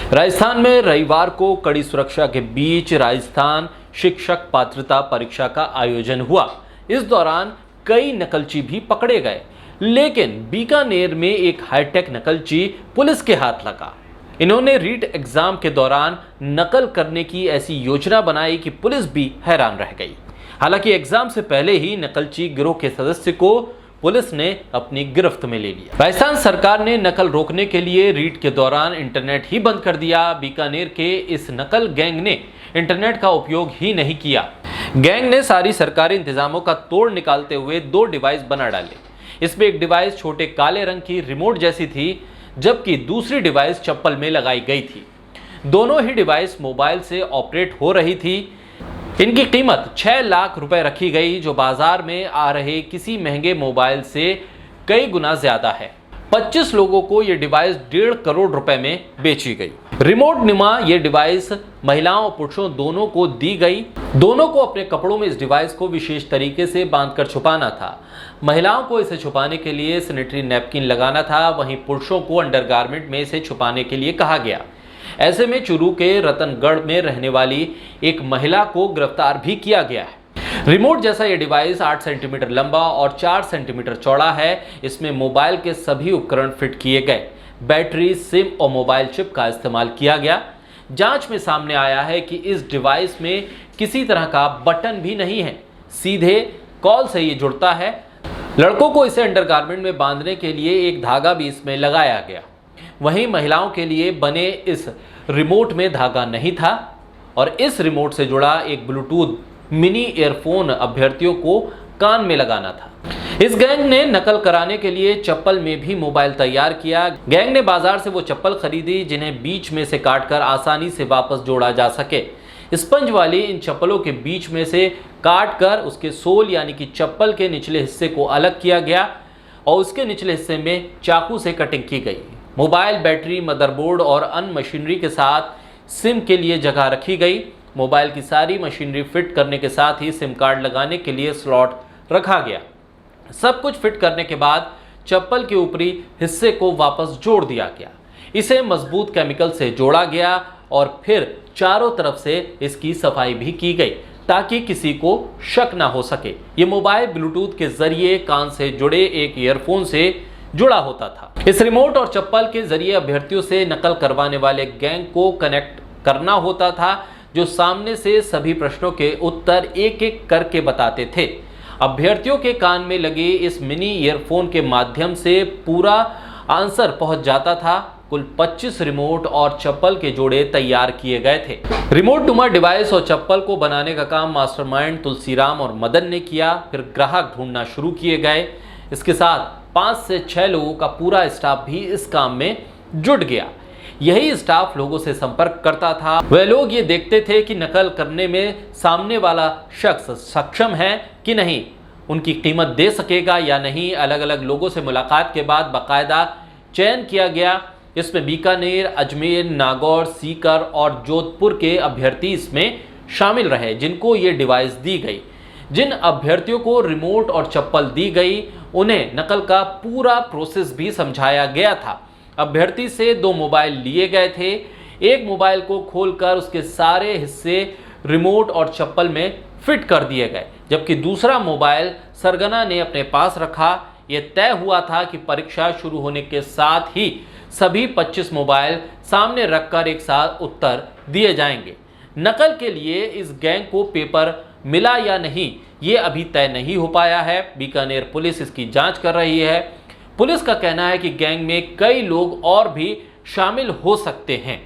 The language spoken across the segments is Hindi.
राजस्थान में रविवार को कड़ी सुरक्षा के बीच राजस्थान शिक्षक पात्रता परीक्षा का आयोजन हुआ। इस दौरान कई नकलची भी पकड़े गए, लेकिन बीकानेर में एक हाईटेक नकलची पुलिस के हाथ लगा। इन्होंने रीट एग्जाम के दौरान नकल करने की ऐसी योजना बनाई कि पुलिस भी हैरान रह गई। हालांकि एग्जाम से पहले ही नकलची गिरोह के सदस्य को पुलिस ने अपनी गिरफ्त में ले लिया। राजस्थान सरकार ने नकल रोकने के लिए रीट के दौरान इंटरनेट ही बंद कर दिया। बीकानेर के इस नकल गैंग ने इंटरनेट का उपयोग ही नहीं किया। गैंग ने सारी सरकारी इंतजामों का तोड़ निकालते हुए 2 डिवाइस बना डाले। इसमें एक डिवाइस छोटे काले रंग की रिमोट जैसी थी, जबकि दूसरी डिवाइस चप्पल में लगाई गई थी। दोनों ही डिवाइस मोबाइल से ऑपरेट हो रही थी। इनकी कीमत 6 लाख रुपए रखी गई, जो बाजार में आ रहे किसी महंगे मोबाइल से कई गुना ज्यादा है। 25 लोगों को यह डिवाइस 1.5 करोड़ रुपए में बेची गई। रिमोट नुमा यह डिवाइस महिलाओं और पुरुषों दोनों को दी गई। दोनों को अपने कपड़ों में इस डिवाइस को विशेष तरीके से बांधकर छुपाना था। महिलाओं को इसे छुपाने के लिए सैनिटरी नैपकिन लगाना था, वहीं पुरुषों को अंडरगारमेंट में इसे छुपाने के लिए कहा गया। ऐसे में चूरू के रतनगढ़ में रहने वाली एक महिला को गिरफ्तार भी किया गया है। रिमोट जैसा यह डिवाइस 8 सेंटीमीटर लंबा और 4 सेंटीमीटर चौड़ा है। इसमें मोबाइल के सभी उपकरण फिट किए गए। बैटरी, सिम और मोबाइल चिप का इस्तेमाल किया गया। जांच में सामने आया है कि इस डिवाइस में किसी तरह का बटन भी नहीं है, सीधे कॉल से ये जुड़ता है। लड़कों को इसे अंडरगारमेंट में बांधने के लिए एक धागा भी इसमें लगाया गया। वहीं महिलाओं के लिए बने इस रिमोट में धागा नहीं था और इस रिमोट से जुड़ा एक ब्लूटूथ मिनी ईयरफोन अभ्यर्थियों को कान में लगाना था। इस गैंग ने नकल कराने के लिए चप्पल में भी मोबाइल तैयार किया। गैंग ने बाजार से वो चप्पल खरीदी जिन्हें बीच में से काटकर आसानी से वापस जोड़ा जा सके। स्पंज वाली इन चप्पलों के बीच में से काटकर उसके सोल यानी कि चप्पल के निचले हिस्से को अलग किया गया और उसके निचले हिस्से में चाकू से कटिंग की गई। मोबाइल, बैटरी, मदरबोर्ड और अन्य मशीनरी के साथ सिम के लिए जगह रखी गई। मोबाइल की सारी मशीनरी फिट करने के साथ ही सिम कार्ड लगाने के लिए स्लॉट रखा गया। सब कुछ फिट करने के बाद चप्पल के ऊपरी हिस्से को वापस जोड़ दिया गया। इसे मजबूत केमिकल से जोड़ा गया और फिर चारों तरफ से इसकी सफाई भी की गई ताकि किसी को शक ना हो सके। ये मोबाइल ब्लूटूथ के जरिए कान से जुड़े एक ईयरफोन से जुड़ा होता था। इस रिमोट और चप्पल के जरिए अभ्यर्थियों से नकल करवाने वाले गैंग को कनेक्ट करना होता था, जो सामने से सभी प्रश्नों के उत्तर एक एक करके बताते थे। अभ्यर्थियों के कान में लगे इस मिनी ईयरफोन के माध्यम से पूरा आंसर पहुंच जाता था। कुल 25 रिमोट और चप्पल के जोड़े तैयार किए गए थे। रिमोट नुमा डिवाइस और चप्पल को बनाने का काम मास्टरमाइंड तुलसीराम और मदन ने किया। फिर ग्राहक ढूंढना शुरू किए गए। इसके साथ 5 से 6 लोगों का पूरा स्टाफ भी इस काम में जुट गया। यही स्टाफ लोगों से संपर्क करता था। वह लोग ये देखते थे कि नकल करने में सामने वाला शख्स सक्षम है कि नहीं, उनकी कीमत दे सकेगा या नहीं। अलग अलग लोगों से मुलाकात के बाद बाकायदा चयन किया गया। इसमें बीकानेर, अजमेर, नागौर, सीकर और जोधपुर के अभ्यर्थी इसमें शामिल रहे, जिनको ये डिवाइस दी गई। जिन अभ्यर्थियों को रिमोट और चप्पल दी गई उन्हें नकल का पूरा प्रोसेस भी समझाया गया था। अभ्यर्थी से 2 मोबाइल लिए गए थे। एक मोबाइल को खोलकर उसके सारे हिस्से रिमोट और चप्पल में फिट कर दिए गए, जबकि दूसरा मोबाइल सरगना ने अपने पास रखा। यह तय हुआ था कि परीक्षा शुरू होने के साथ ही सभी 25 मोबाइल सामने रखकर एक साथ उत्तर दिए जाएंगे। नकल के लिए इस गैंग को पेपर मिला या नहीं, ये अभी तय नहीं हो पाया है। बीकानेर पुलिस इसकी जांच कर रही है। पुलिस का कहना है कि गैंग में कई लोग और भी शामिल हो सकते हैं।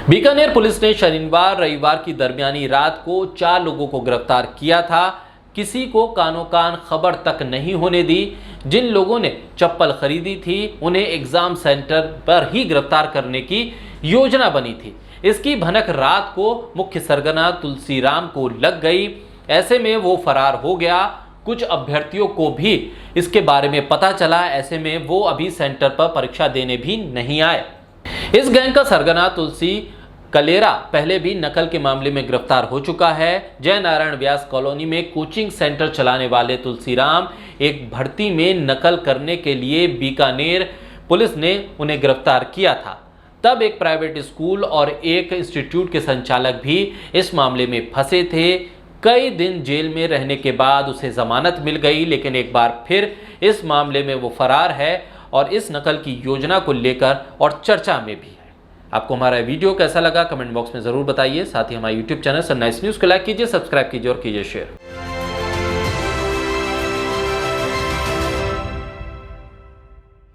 बीकानेर पुलिस ने शनिवार रविवार की दरमियानी रात को 4 लोगों को गिरफ्तार किया था। किसी को कानो कान खबर तक नहीं होने दी। जिन लोगों ने चप्पल खरीदी थी उन्हें एग्जाम सेंटर पर ही गिरफ्तार करने की योजना बनी थी। इसकी भनक रात को मुख्य सरगना तुलसीराम को लग गई। ऐसे में वो फरार हो गया। कुछ अभ्यर्थियों को भी इसके बारे में पता चला। ऐसे में वो अभी सेंटर पर परीक्षा देने भी नहीं आए। इस गैंग का सरगना तुलसी कलेरा पहले भी नकल के मामले में गिरफ्तार हो चुका है। जय नारायण व्यास कॉलोनी में कोचिंग सेंटर चलाने वाले तुलसीराम एक भर्ती में नकल करने के लिए बीकानेर पुलिस ने उन्हें गिरफ्तार किया था। तब एक प्राइवेट स्कूल और एक इंस्टीट्यूट के संचालक भी इस मामले में फंसे थे। कई दिन जेल में रहने के बाद उसे जमानत मिल गई, लेकिन एक बार फिर इस मामले में वो फरार है और इस नकल की योजना को लेकर और चर्चा में भी है। आपको हमारा वीडियो कैसा लगा कमेंट बॉक्स में जरूर बताइए। साथ ही हमारे यूट्यूब चैनल सनराइज न्यूज़ को लाइक कीजिए, सब्सक्राइब कीजिए और कीजिए शेयर।